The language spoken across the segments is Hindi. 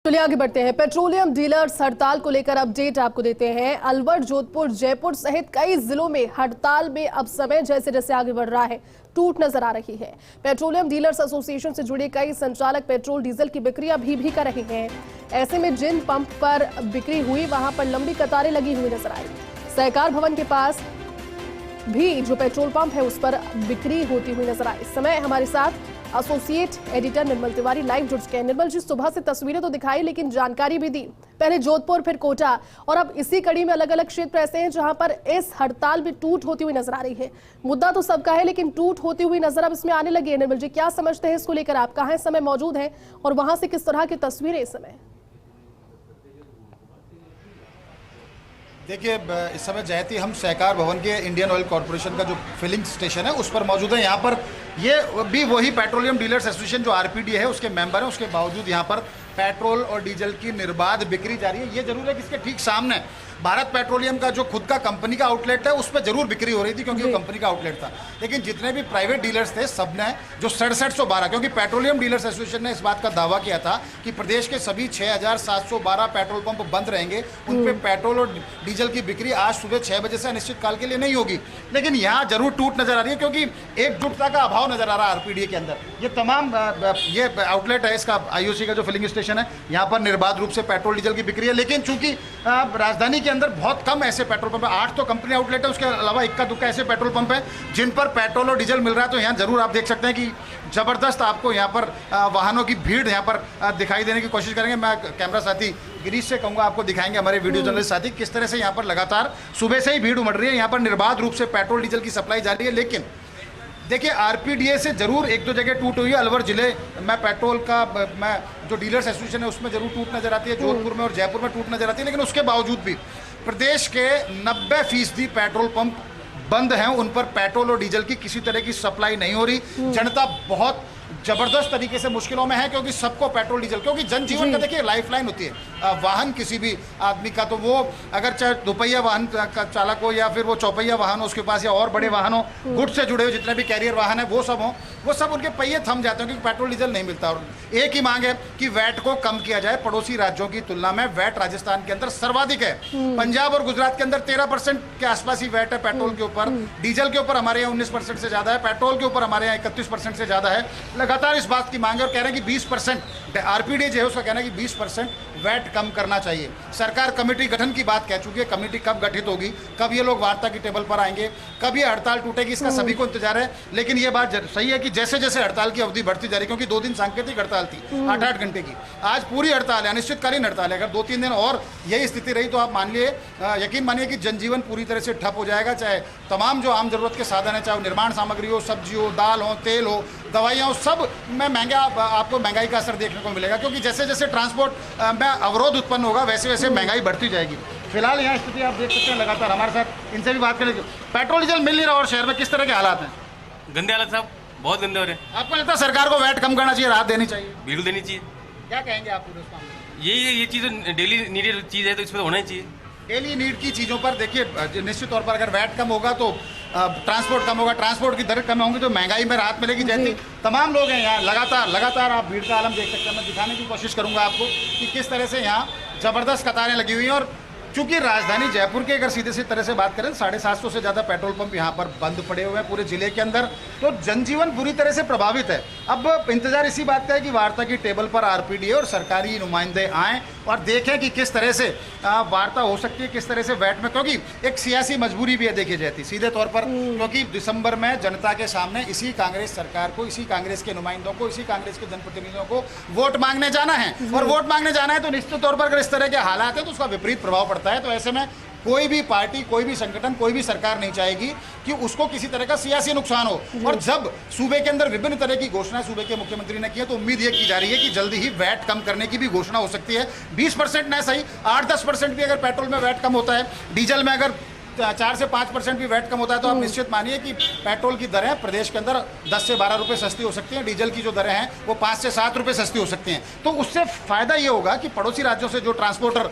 चलिए आगे बढ़ते हैं। पेट्रोलियम डीलर्स हड़ताल को लेकर अपडेट आपको देते हैं। अलवर, जोधपुर, जयपुर सहित कई जिलों में हड़ताल में अब समय जैसे जैसे आगे बढ़ रहा है टूट नजर आ रही है। पेट्रोलियम डीलर्स एसोसिएशन से जुड़े कई संचालक पेट्रोल डीजल की बिक्री अभी भी कर रहे हैं। ऐसे में जिन पंप पर बिक्री हुई वहां पर लंबी कतारें लगी हुई नजर आई। सहकार भवन के पास भी जो पेट्रोल पंप है उस पर बिक्री होती हुई नजर आई। इस समय हमारे साथ एसोसिएट एडिटर निर्मल तिवारी लाइव जुड़ चुके हैं। निर्मल जी, सुबह से तस्वीरें तो दिखाई लेकिन जानकारी भी दी, पहले जोधपुर फिर कोटा और अब इसी कड़ी में अलग अलग क्षेत्र ऐसे हैं जहां पर इस हड़ताल में टूट होती हुई नजर आ रही है। मुद्दा तो सबका है लेकिन टूट होती हुई नजर अब इसमें आने लगी है। निर्मल जी, क्या समझते हैं इसको लेकर? आप कहां इस समय मौजूद हैं और वहां से किस तरह की तस्वीरें इस समय? देखिए, इस समय जयती हम सहकार भवन के इंडियन ऑयल कॉर्पोरेशन का जो फिलिंग स्टेशन है उस पर मौजूद है। यहाँ पर ये भी वही पेट्रोलियम डीलर्स एसोसिएशन जो आरपीडी है उसके मेंबर हैं। उसके बावजूद यहाँ पर पेट्रोल और डीजल की निर्बाध बिक्री जारी है। ये जरूर है कि इसके ठीक सामने भारत पेट्रोलियम का जो खुद का कंपनी का आउटलेट है उस पर जरूर बिक्री हो रही थी क्योंकि वो कंपनी का आउटलेट था। लेकिन जितने भी प्राइवेट डीलर्स थे सबने जो 6712, क्योंकि पेट्रोलियम डीलर्स एसोसिएशन ने इस बात का दावा किया था कि प्रदेश के सभी 6712 पेट्रोल पंप बंद रहेंगे, उन पे पेट्रोल और डीजल की बिक्री आज सुबह 6 बजे से अनिश्चितकाल के लिए नहीं होगी। लेकिन यहाँ जरूर टूट नजर आ रही है क्योंकि एकजुटता का अभाव नजर आ रहा है आरपीडी के अंदर। ये तमाम ये आउटलेट है इसका, आईओसी का जो फिलिंग स्टेशन है, यहाँ पर निर्बाध रूप से पेट्रोल डीजल की बिक्री है। लेकिन चूंकि राजधानी के अंदर बहुत कम ऐसे पेट्रोल पंप है, 8 तो कंपनी आउटलेट है, उसके अलावा इक्का दुक्का ऐसे पेट्रोल पंप है जिन पर पेट्रोल और डीजल मिल रहा है। तो यहाँ जरूर आप देख सकते हैं कि जबरदस्त आपको यहाँ पर वाहनों की भीड़ यहाँ पर दिखाई देने की कोशिश करेंगे। मैं कैमरा साथी गिरीश से कहूँगा, आपको दिखाएंगे हमारे वीडियो जर्नलिस्ट साथी किस तरह से यहाँ पर लगातार सुबह से ही भीड़ उमड़ रही है। यहाँ पर निर्बाध रूप से पेट्रोल डीजल की सप्लाई जारी है। लेकिन देखिए, आरपीडीए से जरूर एक दो जगह टूट हुई है। अलवर जिले में पेट्रोल का मैं जो डीलर्स एसोसिएशन है उसमें जरूर टूट नजर आती है, जोधपुर में और जयपुर में टूट नजर आती है। लेकिन उसके बावजूद भी प्रदेश के 90% पेट्रोल पंप बंद हैं, उन पर पेट्रोल और डीजल की किसी तरह की सप्लाई नहीं हो रही। जनता बहुत जबरदस्त तरीके से मुश्किलों में है क्योंकि सबको पेट्रोल डीजल, क्योंकि जनजीवन का देखिए लाइफलाइन होती है वाहन किसी भी आदमी का। तो वो अगर चाहे दोपहिया वाहन का चालक हो या फिर वो चौपहिया वाहन हो उसके पास, या और बड़े वाहन हो, गुड्स से जुड़े हुए जितने भी कैरियर वाहन है वो सब हो, वो सब उनके पहिए थम जाते हैं क्योंकि पेट्रोल डीजल नहीं मिलता। और एक ही मांग है कि वैट को कम किया जाए। पड़ोसी राज्यों की तुलना में वैट राजस्थान के अंदर सर्वाधिक है। पंजाब और गुजरात के अंदर 13% के आसपास ही वैट है पेट्रोल के ऊपर। डीजल के ऊपर हमारे यहाँ 19% से ज्यादा है, पेट्रोल के ऊपर हमारे यहाँ 31% से ज्यादा है। लगातार इस बात की मांग है और कह रहे हैं कि 20% आरपीडी जो है उसका कहना है कि 20% वैट कम करना चाहिए। सरकार कमेटी गठन की बात कह चुकी है। कमेटी कब गठित होगी, कब ये लोग वार्ता की टेबल पर आएंगे, कब ये हड़ताल टूटेगी, इसका सभी को इंतजार है। लेकिन ये बात सही है कि जैसे जैसे हड़ताल की अवधि बढ़ती जा रही, क्योंकि 2 दिन सांकेतिक हड़ताल थी 8-8 घंटे की, आज पूरी हड़ताल है, अनिश्चितकालीन हड़ताल है। अगर 2-3 दिन और यही स्थिति रही तो आप मान लिए, यकीन मानिए कि जनजीवन पूरी तरह से ठप हो जाएगा। चाहे तमाम जो आम जरूरत के साधन है, चाहे वो निर्माण सामग्री हो, सब्जी हो, दाल हो, तेल हो, दवाइयाँ हो, सब में आपको महंगाई का असर देखने को मिलेगा। क्योंकि जैसे जैसे ट्रांसपोर्ट में अवरोध उत्पन्न होगा वैसे वैसे महंगाई बढ़ती जाएगी। फिलहाल यहाँ स्थिति आप देख सकते हैं। लगातार हमारे साथ इनसे भी बात करें। पेट्रोल डीजल मिल नहीं रहा और शहर में किस तरह के हालात हैं? गंदे हालत साहब, बहुत गंदे हो रहे हैं। आपको लगता है सरकार को वैट कम करना चाहिए, राहत देनी चाहिए? बिल्कुल देनी चाहिए। क्या कहेंगे आप पूरे इस मामले में? ये चीज़ डेली नीडेड चीज़ है तो इसमें होना ही चाहिए। डेली नीड की चीज़ों पर देखिए, निश्चित तौर पर अगर वैट कम होगा तो ट्रांसपोर्ट कम होगा, ट्रांसपोर्ट की दर कम होंगी तो महंगाई में राहत मिलेगी। जैसे तमाम लोग हैं यहाँ, लगातार आप भीड़ का आलम देख सकते हैं। मैं दिखाने की कोशिश करूँगा आपको कि किस तरह से यहाँ जबरदस्त कतारें लगी हुई हैं। और चूंकि राजधानी जयपुर के अगर सीधे तरह से बात करें, 750 से ज़्यादा पेट्रोल पंप यहाँ पर बंद पड़े हुए हैं पूरे जिले के अंदर। तो जनजीवन बुरी तरह से प्रभावित है। अब इंतजार इसी बात का है कि वार्ता की टेबल पर आरपीडीए और सरकारी नुमाइंदे आएँ और देखें कि किस तरह से वार्ता हो सकती है, किस तरह से वैट में, क्योंकि एक सियासी मजबूरी भी है देखी जाती सीधे तौर पर। क्योंकि दिसंबर में जनता के सामने इसी कांग्रेस सरकार को, इसी कांग्रेस के नुमाइंदों को, इसी कांग्रेस के जनप्रतिनिधियों को वोट मांगने जाना है। और वोट मांगने जाना है तो निश्चित तौर पर अगर इस तरह के हालात है तो उसका विपरीत प्रभाव पड़ता है। तो ऐसे में कोई भी पार्टी, कोई भी संगठन, कोई भी सरकार नहीं चाहेगी कि उसको किसी तरह का सियासी नुकसान हो। और जब सूबे के अंदर विभिन्न तरह की घोषणाएं सूबे के मुख्यमंत्री ने की है तो उम्मीद ये की जा रही है कि जल्दी ही वैट कम करने की भी घोषणा हो सकती है। 20% न सही, 8-10% भी अगर पेट्रोल में वैट कम होता है, डीजल में अगर 4 से 5% भी वैट कम होता है तो आप निश्चित मानिए कि पेट्रोल की दरें प्रदेश के अंदर 10 से 12 रुपये सस्ती हो सकती हैं, डीजल की जो दरें हैं वो 5 से 7 रुपये सस्ती हो सकती हैं। तो उससे फ़ायदा ये होगा कि पड़ोसी राज्यों से जो ट्रांसपोर्टर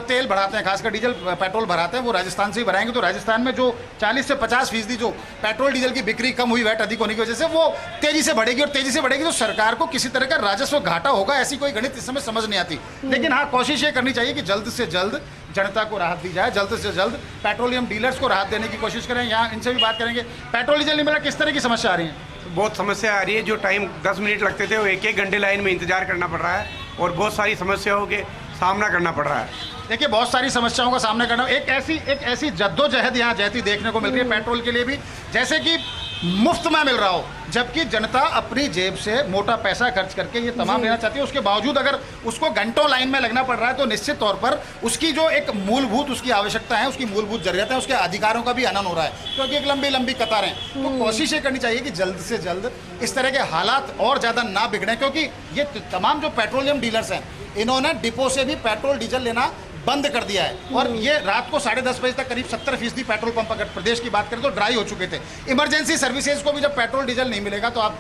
तेल बढ़ाते हैं, खासकर डीजल पेट्रोल भराते हैं, वो राजस्थान से ही भराएंगे। तो राजस्थान में जो 40 से 50% जो पेट्रोल डीजल की बिक्री कम हुई वैट अधिक होने की वजह से, वो तेजी से बढ़ेगी, और तेजी से बढ़ेगी तो सरकार को किसी तरह का राजस्व घाटा होगा, ऐसी कोई गणित इस समय समझ नहीं आती। लेकिन हाँ, कोशिश ये करनी चाहिए कि जल्द से जल्द जनता को राहत दी जाए, जल्द से जल्द पेट्रोलियम डीलर्स को राहत देने की कोशिश करें। यहाँ इनसे भी बात करेंगे, पेट्रोल डीजल नहीं मिला, किस तरह की समस्या आ रही है? बहुत समस्या आ रही है। जो टाइम 10 मिनट लगते थे वो 1-1 घंटे लाइन में इंतजार करना पड़ रहा है और बहुत सारी समस्याओं के सामना करना पड़ रहा है। देखिए, बहुत सारी समस्याओं का सामना करना, एक ऐसी जद्दोजहद यहाँ जैती देखने को मिल रही है पेट्रोल के लिए भी, जैसे कि मुफ्त में मिल रहा हो, जबकि जनता अपनी जेब से मोटा पैसा खर्च करके ये तमाम लेना चाहती है। उसके बावजूद अगर उसको घंटों लाइन में लगना पड़ रहा है तो निश्चित तौर पर उसकी जो एक मूलभूत उसकी आवश्यकता है, उसकी मूलभूत जरूरत है, उसके अधिकारों का भी हनन हो रहा है, क्योंकि एक लंबी लंबी कतारें। तो कोशिश ये करनी चाहिए कि जल्द से जल्द इस तरह के हालात और ज़्यादा ना बिगड़े, क्योंकि ये तमाम जो पेट्रोलियम डीलर्स हैं, इन्होंने डिपो से भी पेट्रोल डीजल लेना बंद कर दिया है। और ये रात को 10:30 बजे तक करीब 70% पेट्रोल पंप, अगर प्रदेश की बात करें तो ड्राई हो चुके थे। इमरजेंसी सर्विसेज को भी जब पेट्रोल डीजल नहीं मिलेगा तो आप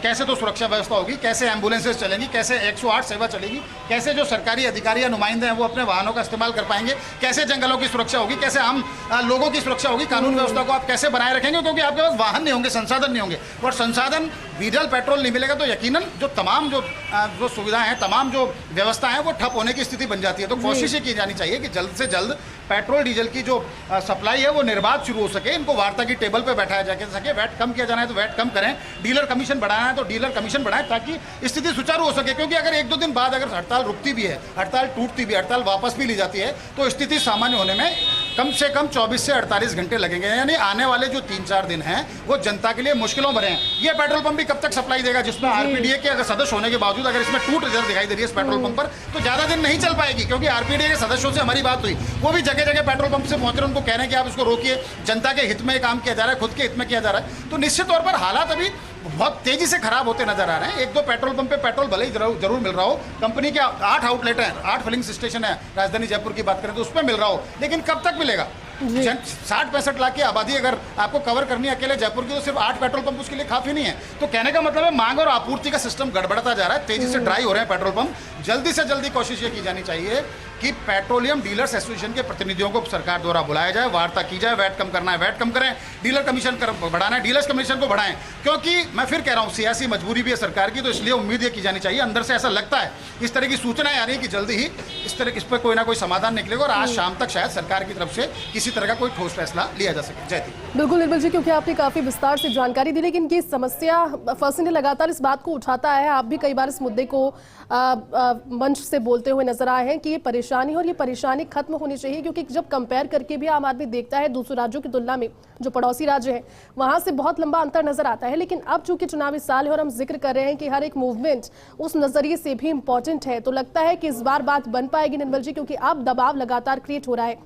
कैसे तो सुरक्षा व्यवस्था होगी, कैसे एम्बुलेंसेज चलेंगी, कैसे 108 सेवा चलेगी, कैसे जो सरकारी अधिकारी या नुमाइंदे हैं वो अपने वाहनों का इस्तेमाल कर पाएंगे, कैसे जंगलों की सुरक्षा होगी, कैसे आम लोगों की सुरक्षा होगी, कानून व्यवस्था को आप कैसे बनाए रखेंगे, क्योंकि आपके पास वाहन नहीं होंगे, संसाधन नहीं होंगे। और संसाधन डीजल पेट्रोल नहीं मिलेगा तो यकीनन जो तमाम जो सुविधाएं हैं, तमाम जो व्यवस्था है वो ठप होने की स्थिति बन जाती है। तो कोशिश ये की जानी चाहिए कि जल्द से जल्द पेट्रोल डीजल की जो सप्लाई है वो निर्बाध शुरू हो सके, इनको वार्ता की टेबल पे बैठाया जा सके। वैट कम किया जाना है तो वैट कम करें, डीलर कमीशन बढ़ाना है तो डीलर कमीशन बढ़ाएं, ताकि स्थिति सुचारू हो सके। क्योंकि अगर 1-2 दिन बाद अगर हड़ताल रुकती भी है, हड़ताल टूटती भी, हड़ताल वापस भी ली जाती है, तो स्थिति सामान्य होने में कम से कम 24 से 48 घंटे लगेंगे। यानी आने वाले जो 3-4 दिन हैं वो जनता के लिए मुश्किलों भरे हैं। ये पेट्रोल पंप भी कब तक सप्लाई देगा, जिसमें आरपीडीए के अगर सदस्य होने के बावजूद अगर इसमें टूट रिजल्ट दिखाई दे रही है इस पेट्रोल पंप पर, तो ज़्यादा दिन नहीं चल पाएगी। क्योंकि आरपीडीए के सदस्यों से हमारी बात हुई, वो भी जगह जगह पेट्रोल पंप से पहुंच रहे हैं, उनको कह रहे हैं कि आप इसको रोकिए, जनता के हित में काम किया जा रहा है, खुद के हित में किया जा रहा है। तो निश्चित तौर पर हालात अभी बहुत तेजी से खराब होते नजर आ रहे हैं। 1-2 पेट्रोल पंप पे पेट्रोल भले ही जरूर मिल रहा हो, कंपनी के 8 आउटलेट हैं, 8 फिलिंग स्टेशन है, राजधानी जयपुर की बात करें तो उसमें मिल रहा हो, लेकिन कब तक मिलेगा? 60-65 लाख की आबादी अगर आपको कवर करनी है अकेले जयपुर की, तो सिर्फ 8 पेट्रोल पंप उसके लिए काफी नहीं है। तो कहने का मतलब है मांग और आपूर्ति का सिस्टम गड़बड़ता जा रहा है, तेजी से ड्राई हो रहे हैं पेट्रोल पंप। जल्दी से जल्दी कोशिश ये की जानी चाहिए कि पेट्रोलियम डीलर्स एसोसिएशन के प्रतिनिधियों को सरकार द्वारा बुलाया जाए, वार्ता की जाए, वैट कम करना है वैट कम करें, डीलर कमीशन बढ़ाना है डीलर्स कमीशन को बढ़ाएं। क्योंकि मैं फिर कह रहा हूं, सियासी मजबूरी भी है सरकार की, तो इसलिए उम्मीद ये की जानी चाहिए, अंदर से ऐसा लगता है इस तरह की सूचनाएं आ रही है कि जल्दी ही इस पर कोई ना कोई समाधान निकलेगा और आज शाम तक शायद सरकार की तरफ से किसी तरह का कोई ठोस फैसला लिया जा सके। जयती। बिल्कुल निर्मल जी, क्योंकि आपने काफी विस्तार से जानकारी दी, लेकिन ये समस्या फर्स्ट ने लगातार इस बात को उठाता है, आप भी कई बार इस मुद्दे को मंच से बोलते हुए नजर आए हैं कि ये परेशानी और ये परेशानी खत्म होनी चाहिए। क्योंकि जब कंपेयर करके भी आम आदमी देखता है दूसरे राज्यों की तुलना में, जो पड़ोसी राज्य हैं वहां से बहुत लंबा अंतर नजर आता है। लेकिन अब चूंकि चुनावी साल है और हम जिक्र कर रहे हैं कि हर एक मूवमेंट उस नजरिए से भी इंपॉर्टेंट है, तो लगता है कि इस बार बात बन पाएगी निर्मल जी, क्योंकि अब दबाव लगातार क्रिएट हो रहा है।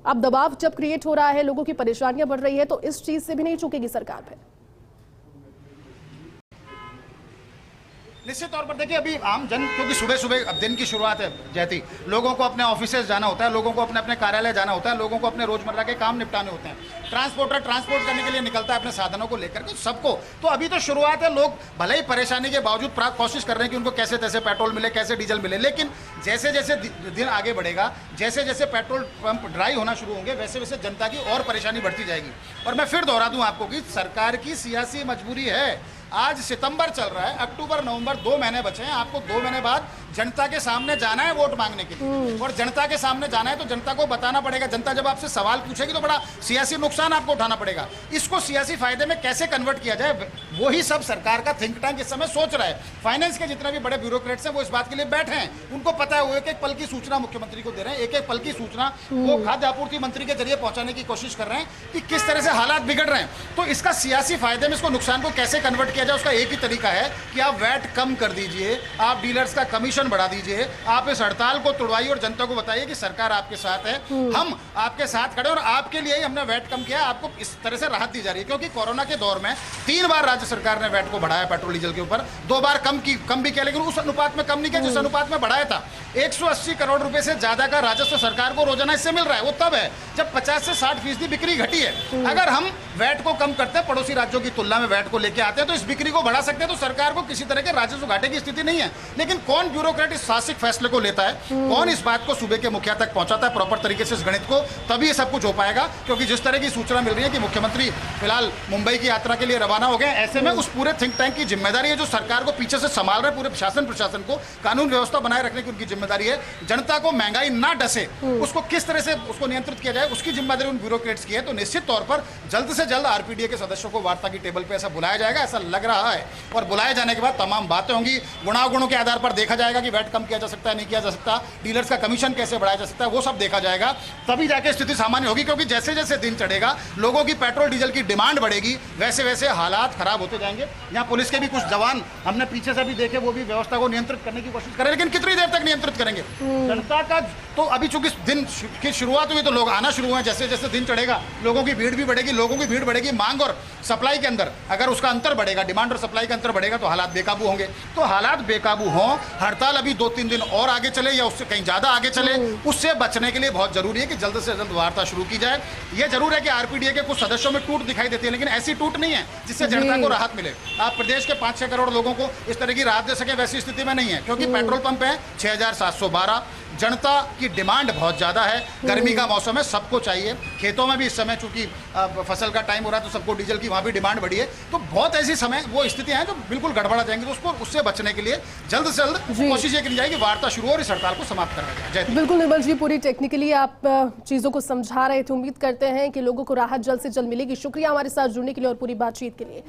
अब दबाव जब क्रिएट हो रहा है, लोगों की परेशानियां बढ़ रही है, तो इस चीज से भी नहीं चूकेगी सरकार फिर। निश्चित तौर पर देखिए, अभी आम जन, क्योंकि सुबह सुबह अब दिन की शुरुआत है जयती, लोगों को अपने ऑफिसेज जाना होता है, लोगों को अपने अपने कार्यालय जाना होता है, लोगों को अपने रोजमर्रा के काम निपटाने होते हैं, ट्रांसपोर्टर ट्रांसपोर्ट करने के लिए निकलता है अपने साधनों को लेकर के सबको। तो अभी तो शुरुआत है, लोग भले ही परेशानी के बावजूद कोशिश कर रहे हैं कि उनको कैसे तैसे पेट्रोल मिले, कैसे डीजल मिले, लेकिन जैसे जैसे दिन आगे बढ़ेगा, जैसे जैसे पेट्रोल पंप ड्राई होना शुरू होंगे, वैसे वैसे जनता की और परेशानी बढ़ती जाएगी। और मैं फिर दोहरा दूं आपको कि सरकार की सियासी मजबूरी है। आज सितंबर चल रहा है, अक्टूबर नवंबर 2 महीने बचे हैं, आपको 2 महीने बाद जनता के सामने जाना है वोट मांगने के लिए। और जनता के सामने जाना है तो जनता को बताना पड़ेगा, जनता जब आपसे सवाल पूछेगी तो बड़ा सियासी नुकसान आपको उठाना पड़ेगा। इसको सियासी फायदे में कैसे कन्वर्ट किया जाए, वही सब सरकार का थिंक टैंक इस समय सोच रहा है। फाइनेंस के जितने भी बड़े ब्यूरोक्रेट्स हैं वो इस बात के लिए बैठे हैं, उनको पता है, वो एक एक पल की सूचना मुख्यमंत्री को दे रहे हैं, एक एक पल की सूचना वो खाद्य आपूर्ति मंत्री के जरिए पहुंचाने की कोशिश कर रहे हैं कि किस तरह से हालात बिगड़ रहे हैं। तो इसका सियासी फायदे में इसको नुकसान को कैसे कन्वर्ट किया जाए, उसका एक ही तरीका है कि आप वैट कम कर दीजिए, आप डीलर्स का कमीशन वेतन बढ़ा दीजिए, आप इस हड़ताल को तोड़वाइए और जनता को बताइए कि सरकार आपके साथ है, हम आपके साथ खड़े और आपके लिए ही हमने वैट कम किया, आपको इस तरह से राहत दी जा रही है। क्योंकि कोरोना के दौर में 3 बार राज्य सरकार ने वैट को बढ़ाया पेट्रोल डीजल के ऊपर, 2 बार कम भी किया, लेकिन उस अनुपात में कम नहीं किया जिस अनुपात में बढ़ाया था। 180 करोड़ रुपए से ज्यादा का राजस्व सरकार को रोजाना इससे मिल रहा है। वो तब है जब 50 से 60% बिक्री घटी है। अगर हम वैट को कम करते हैं, पड़ोसी राज्यों की तुलना में वैट को लेके आते हैं, तो इस बिक्री को बढ़ा सकते हैं, तो सरकार को किसी तरह के राजस्व घाटे की स्थिति नहीं है। लेकिन कौन ब्यूरोक्रेट इस साहसिक फैसले को लेता है, कौन इस बात को सूबे के मुखिया तक पहुंचाता है प्रॉपर तरीके से इस गणित को, तभी ये सब कुछ हो पाएगा। क्योंकि जिस तरह की सूचना मिल रही है कि मुख्यमंत्री फिलहाल मुंबई की यात्रा के लिए रवाना हो गए, ऐसे में उस पूरे थिंक टैंक की जिम्मेदारी है जो सरकार को पीछे से संभाल रहे, पूरे प्रशासन को कानून व्यवस्था बनाए रखने की उनकी जिम्मेदारी है। जनता को महंगाई ना डसे, उसको किस तरह से उसको नियंत्रित किया जाए, उसकी जिम्मेदारी उन ब्यूरोक्रेट्स की है। तो निश्चित तौर पर जल्द से जल्द आरपीडीए के सदस्यों को वार्ता की टेबल पे ऐसा बुलाया जाएगा, ऐसा लग रहा है। और बुलाए जाने के बाद तमाम बातें होंगी, गुणागुणों के आधार पर देखा जाएगा कि वैट कम किया जा सकता है, नहीं किया जा सकता, डीलर्स का कमीशन कैसे बढ़ाया जा सकता है, वो सब देखा जाएगा। तभी जाके स्थिति सामान्य होगी। क्योंकि जैसे जैसे दिन चढ़ेगा, लोगों की पेट्रोल डीजल की डिमांड बढ़ेगी, वैसे वैसे हालात खराब होते जाएंगे। यहाँ पुलिस के भी कुछ जवान हमने पीछे से भी देखे, वो भी व्यवस्था को नियंत्रित करने की कोशिश करें, लेकिन कितनी देर तक नियंत्रित करेंगे जनता का। तो अभी चूंकि दिन की शुरुआत हुई तो लोग आना शुरू हुए, जैसे जैसे दिन चढ़ेगा लोगों की भीड़ भी बढ़ेगी, लोगों की भीड़ बढ़ेगी, मांग और सप्लाई के अंदर अगर उसका अंतर बढ़ेगा, डिमांड और सप्लाई का अंतर बढ़ेगा, तो हालात बेकाबू होंगे। तो हालात बेकाबू हों, हड़ताल अभी 2-3 दिन और आगे चले या उससे कहीं ज्यादा आगे चले, उससे बचने के लिए बहुत जरूरी है कि जल्द से जल्द वार्ता शुरू की जाए। यह जरूर है कि आरपीडीए के कुछ सदस्यों में टूट दिखाई देती है, लेकिन ऐसी टूट नहीं है जिससे जनता को राहत मिले। आप प्रदेश के 5-6 करोड़ लोगों को इस तरह की राहत दे सके, वैसी स्थिति में नहीं है। क्योंकि पेट्रोल पंप है 6712, जनता की डिमांड बहुत ज्यादा है, गर्मी का मौसम है, सबको चाहिए। खेतों में भी इस समय चूंकि फसल का टाइम हो रहा है, तो सबको डीजल की वहां भी डिमांड बढ़ी है। तो बहुत ऐसी समय वो स्थितियां हैं जो बिल्कुल गड़बड़ा जाएंगी। तो उसको उससे बचने के लिए जल्द से जल्द कोशिश ये की जाएगी, वार्ता शुरू और इस हड़ताल को समाप्त करना जाए। बिल्कुल निर्मल जी, पूरी टेक्निकली आप चीजों को समझा रहे थे। उम्मीद करते हैं कि लोगों को राहत जल्द से जल्द मिलेगी। शुक्रिया हमारे साथ जुड़ने के लिए और पूरी बातचीत के लिए।